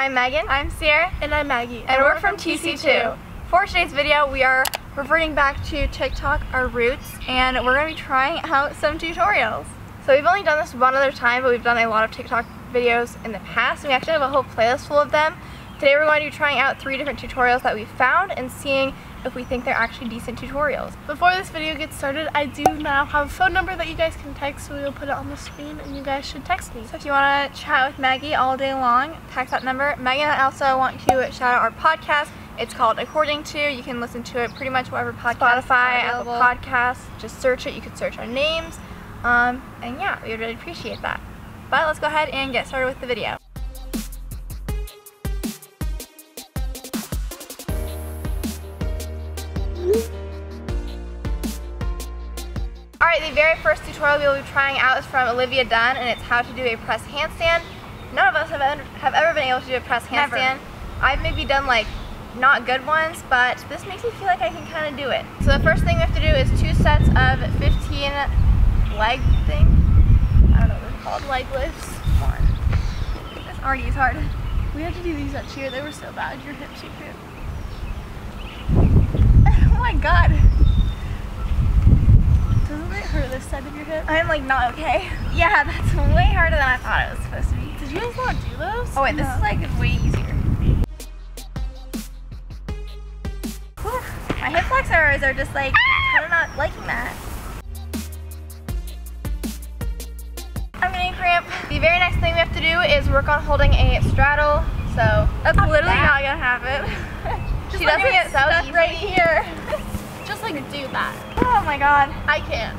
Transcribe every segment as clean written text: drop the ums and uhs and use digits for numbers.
I'm Megan. I'm Ciera. And I'm Maggie. And we're from TC2. For today's video, we are reverting back to TikTok, our roots, and we're going to be trying out some tutorials. So we've only done this one other time, but we've done a lot of TikTok videos in the past. We actually have a whole playlist full of them. Today we're going to be trying out 3 different tutorials that we found and seeing if we think they're actually decent tutorials. Before this video gets started, I do now have a phone number that you guys can text, so we'll put it on the screen and you guys should text me. So if you want to chat with Maggie all day long, text that number. Maggie and I also want to shout out our podcast. It's called According To. You can listen to it pretty much wherever podcasts Spotify, Apple Podcasts. Just search it. You can search our names. And yeah, we would really appreciate that. But let's go ahead and get started with the video. Alright, the very first tutorial we will be trying out is from Olivia Dunn, and it's how to do a press handstand. None of us have ever been able to do a press handstand. Never. I've maybe done like not good ones, but this makes me feel like I can kind of do it. So the first thing we have to do is 2 sets of 15 leg thing. I don't know what they're called. Leg lifts. This already is hard. We had to do these at Ciera. They were so bad. Your hips are cramp. Oh my god. Doesn't it hurt this side of your hip? I'm like not okay. Yeah, that's way harder than I thought it was supposed to be. Did you guys not do those? Oh wait, this is like way easier. Whew. My hip flexors are just like kind of not liking that. I'm getting a cramp. The very next thing we have to do is work on holding a straddle. So that's literally not gonna happen. She does it so easy. Right here. Just like do that. Oh my god. I can't.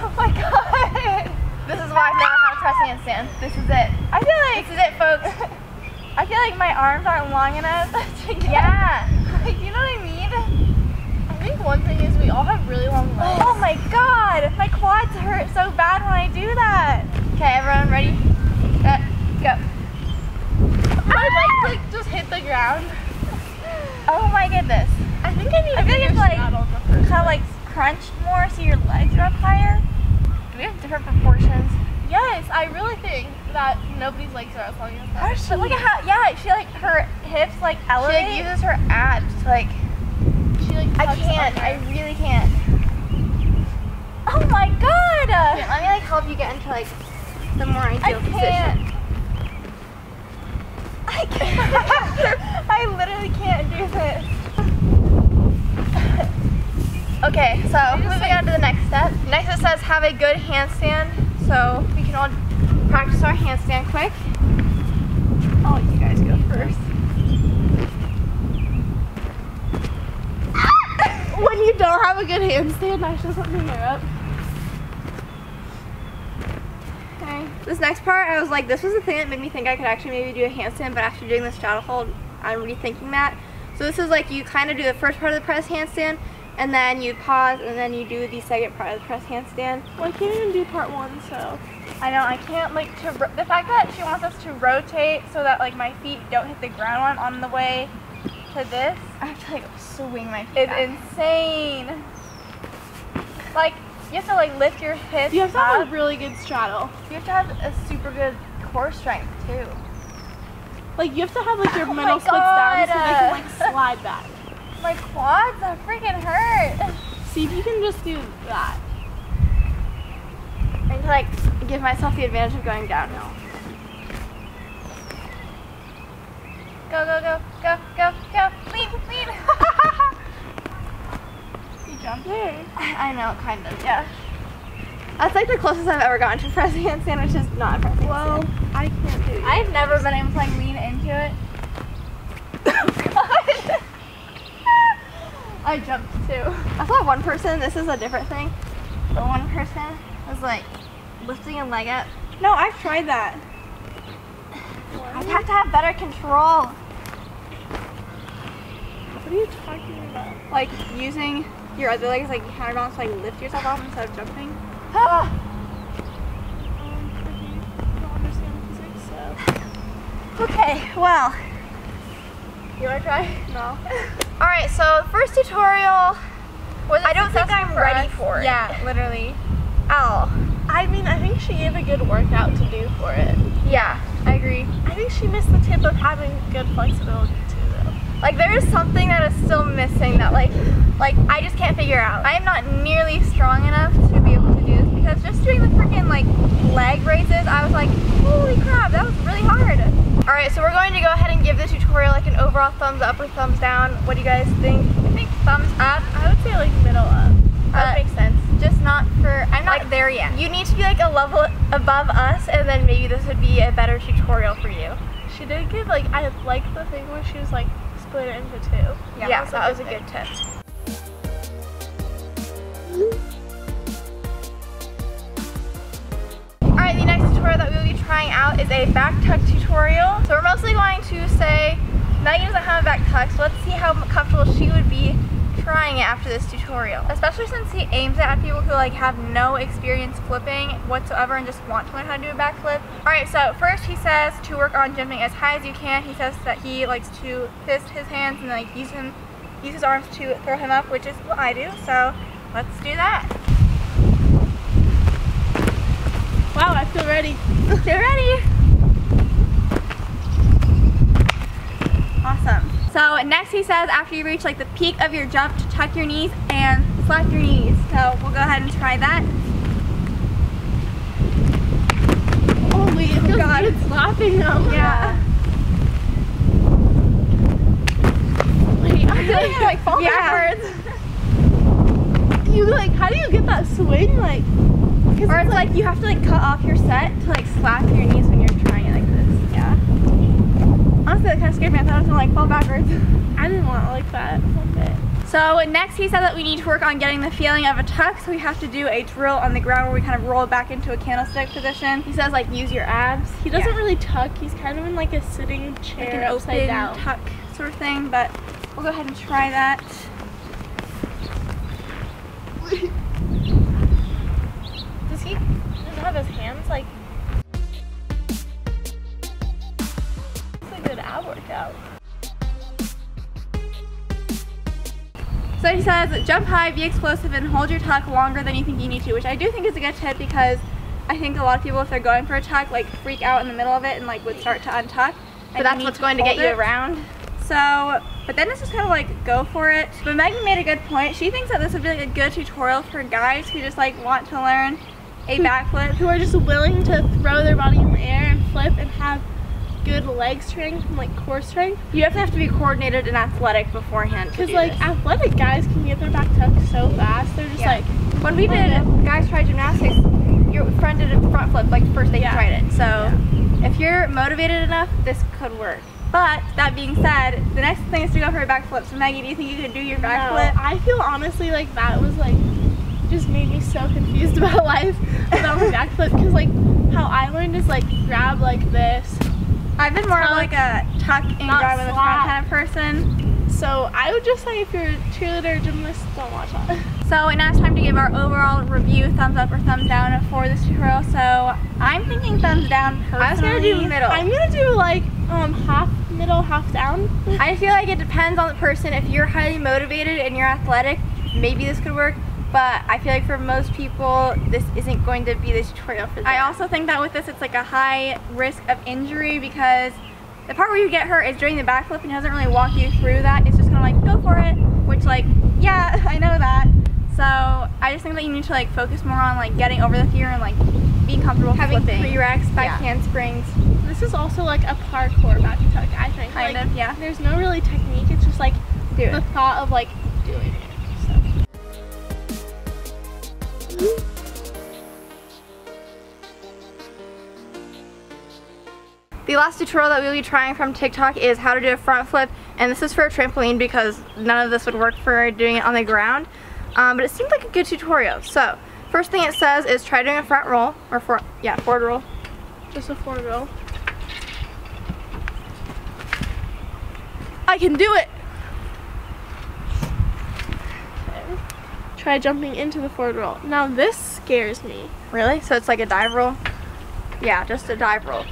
Oh my god. This is why I've never had a press handstand. This is it. I feel like this is it, folks. I feel like my arms aren't long enough to get. Yeah. Like, you know what I mean? I think one thing is we all have really long legs. Oh my god. My quads hurt so bad when I do that. Okay, everyone ready? Go. My legs like just hit the ground. Oh my goodness. I think I need to feel like kind of like crunch more so your legs are up higher. Do we have different proportions? Yes, I really think that nobody's legs are as long as that. But look at how, yeah, she like, her hips like elevate. She like uses her abs to like, I can't, I really can't. Oh my god! Here, let me like help you get into like the more ideal position. I can't. I literally can't do this. Okay, so moving on to the next step. Next it says have a good handstand. So we can all practice our handstand quick. I'll let you guys go first. When you don't have a good handstand, I should put my hair up. Okay. This next part, I was like, this was the thing that made me think I could actually maybe do a handstand, but after doing the straddle hold, I'm rethinking that. So this is like you kind of do the first part of the press handstand, and then you pause, and then you do the second part of the press handstand. Well, I can't even do part 1, so. I know, I can't like, the fact that she wants us to rotate so that like my feet don't hit the ground when I'm on the way to this, I have to like swing my feet. It's insane. Like, you have to like lift your hips. You have to have a really good straddle. You have to have a super good core strength too. Like you have to have like your middle splits down so they can like slide back. My quads are freaking hurt. See if you can just do that. I need to like give myself the advantage of going downhill. Go, go, go, go, go, go. Lean, lean. You jumped there. I know, kind of, yeah. That's like the closest I've ever gotten to a press handstand, which is not a press handstand. Well, I can't do it. I've never been able to like lean into it. God. I jumped too. I saw one person, this is a different thing, but one person was like lifting a leg up. No, I've tried that. I have to have better control. What are you talking about? Like using your other legs like counterbalance to like lift yourself off instead of jumping. If you don't understand physics, so. Okay, well. You wanna try? No. Alright, so the first tutorial was I don't think I'm ready for it. Yeah, literally. Ow. I mean, I think she gave a good workout to do for it. Yeah, I agree. I think she missed the tip of having good flexibility too, though. Like there is something that is still missing that like I just can't figure out. I am not nearly strong enough to be able to do this because just doing the freaking like leg raises, I was like, holy crap, that was really hard. All right, so we're going to go ahead and give the tutorial like an overall thumbs up or thumbs down. What do you guys think? I think thumbs up. I would say like middle up. That makes sense. Just not for, I'm not like, there yet. You need to be like a level above us and then maybe this would be a better tutorial for you. She did give like, I like the thing where she was like split it into two. Yeah, that was a good tip. Alright, the next tutorial that we will be trying out is a back tuck tutorial. So we're mostly going to say, Maggie doesn't have a back tuck, so let's see how comfortable she would be trying it after this tutorial. Especially since he aims it at people who like have no experience flipping whatsoever and just want to learn how to do a back flip. Alright, so first he says to work on jumping as high as you can. He says that he likes to fist his hands and like use his arms to throw him up, which is what I do. So let's do that. Wow, I feel ready. Get ready. Awesome. So next he says after you reach like the peak of your jump to tuck your knees and slap your knees. So we'll go ahead and try that. Oh wait, it feels good slapping them. Yeah. Wait, I feel like you like fall backwards. You like, how do you get that swing like? Or it's like you have to like cut off your set to like slap your knees when you're trying it like this. Yeah. Honestly, that kind of scared me. I thought I was gonna like fall backwards. I didn't want it like that one bit. So next he said that we need to work on getting the feeling of a tuck. So we have to do a drill on the ground where we kind of roll back into a candlestick position. He says like use your abs. He doesn't really tuck. He's kind of in like a sitting chair, like an upside down tuck sort of thing. But we'll go ahead and try that. Does he have his hands like? It's a good ab workout. So he says jump high, be explosive, and hold your tuck longer than you think you need to, which I do think is a good tip because I think a lot of people, if they're going for a tuck, like freak out in the middle of it and like would start to untuck. But that's what's going to get you around. So, but then it's just kind of like go for it. But Maggie made a good point. She thinks that this would be like a good tutorial for guys who just like want to learn a backflip. Who are just willing to throw their body in the air and flip and have good leg strength and like core strength. You definitely have to be coordinated and athletic beforehand. Because like athletic guys can get their back tucked so fast. They're just like, when we did Guys Tried Gymnastics, your friend did a front flip like first they tried it. So if you're motivated enough, this could work. But that being said, the next thing is to go for a backflip. So Maggie, do you think you could do your backflip? No, I feel honestly like that was like just made me so confused about life about my backflip because like how I learned is like grab like this. I've been more of like a tuck and grab in the front kind of person. So I would just say if you're a cheerleader or gymnast, don't watch that. So now it's time to give our overall review, thumbs up or thumbs down for this tutorial. So I'm thinking thumbs down personally. I was gonna do middle. I'm gonna do like half middle, half down. I feel like it depends on the person. If you're highly motivated and you're athletic, maybe this could work. But I feel like for most people, this isn't going to be the tutorial for them. I also think that with this, it's like a high risk of injury because the part where you get hurt is during the backflip and he doesn't really walk you through that. It's just kind of like, go for it, which like, yeah, I know that. So I just think that you need to like focus more on like getting over the fear and like being comfortable having flipping. Prereqs, back handsprings. This is also like a parkour back tuck, I think. Kind of, yeah. There's no really technique, it's just like the thought of like doing it. The last tutorial that we'll be trying from TikTok is how to do a front flip, and this is for a trampoline because none of this would work for doing it on the ground, but it seemed like a good tutorial. So first thing it says is try doing a front roll, or forward roll. Just a forward roll. I can do it! Okay. Try jumping into the forward roll. Now this scares me. Really? So it's like a dive roll? Yeah, just a dive roll.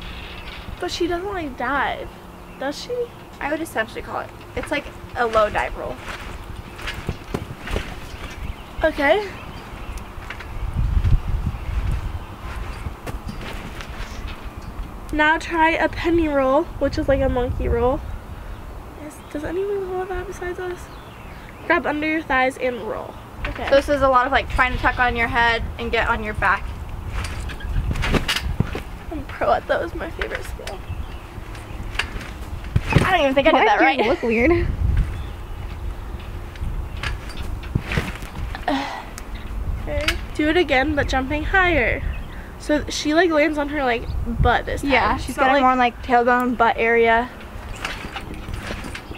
But she doesn't like dive, does she? I would essentially call it. It's like a low dive roll. Okay. now try a penny roll, which is like a monkey roll. Does anyone roll that besides us? Grab under your thighs and roll. Okay. So this is a lot of like trying to tuck on your head and get on your back. I'm pro at those, my favorite skill. I don't even think I did that right. You look weird. Okay. Do it again, but jumping higher. So she like lands on her like butt this time. Yeah, she's got like, more on like tailbone, butt area.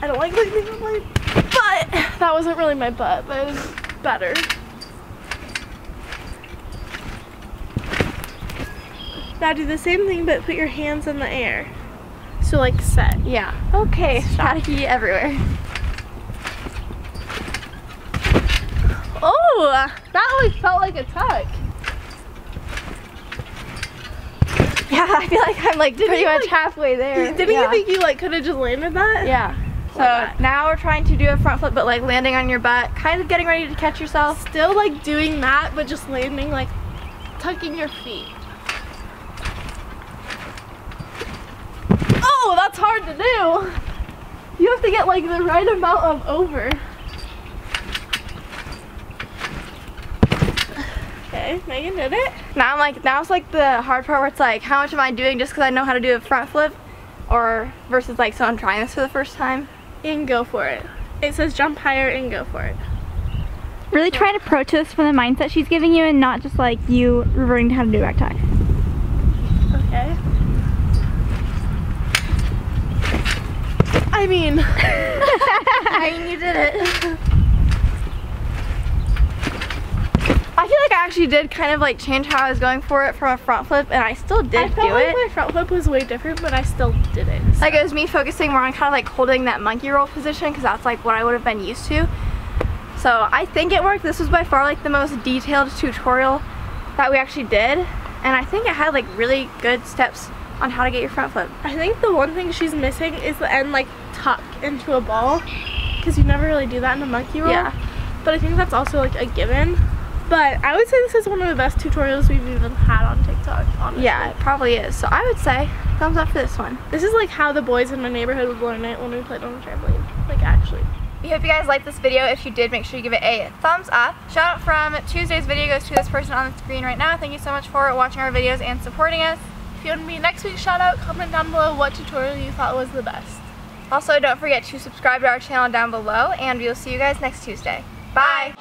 I don't like landing on my butt. That wasn't really my butt, but it was better. Now do the same thing, but put your hands in the air. So like set. Yeah. Okay. Staticky everywhere. Oh, that like felt like a tuck. Yeah, I feel like I'm like pretty much halfway there. Didn't you think you like could have just landed that? Yeah. So now we're trying to do a front flip, but like landing on your butt, kind of getting ready to catch yourself. Still like doing that, but just landing like tucking your feet. Oh, that's hard to do. You have to get like the right amount of over. Okay, Megan did it. Now it's like the hard part where it's like, how much am I doing just because I know how to do a front flip, or versus like someone trying this for the first time? And go for it. It says jump higher and go for it. Really try to approach this from the mindset she's giving you and not just like you reverting to how to do a back tuck. Okay. I mean, you did it. I feel like I actually did kind of like change how I was going for it from a front flip, and I still did do it. I felt like my front flip was way different, but I still did it. So. Like it was me focusing more on kind of like holding that monkey roll position because that's like what I would have been used to. So I think it worked. This was by far like the most detailed tutorial that we actually did, and I think it had like really good steps on how to get your front flip. I think the one thing she's missing is the end like tuck into a ball, because you never really do that in a monkey roll. Yeah. But I think that's also like a given. But I would say this is one of the best tutorials we've even had on TikTok, honestly. Yeah, it probably is. So I would say thumbs up for this one. This is like how the boys in my neighborhood would learn it when we played on the trampoline. Like actually. We hope you guys liked this video. If you did, make sure you give it a thumbs up. Shout out from Tuesday's video goes to this person on the screen right now. Thank you so much for watching our videos and supporting us. If you want to be next week's shout out, comment down below what tutorial you thought was the best. Also, don't forget to subscribe to our channel down below, and we'll see you guys next Tuesday. Bye!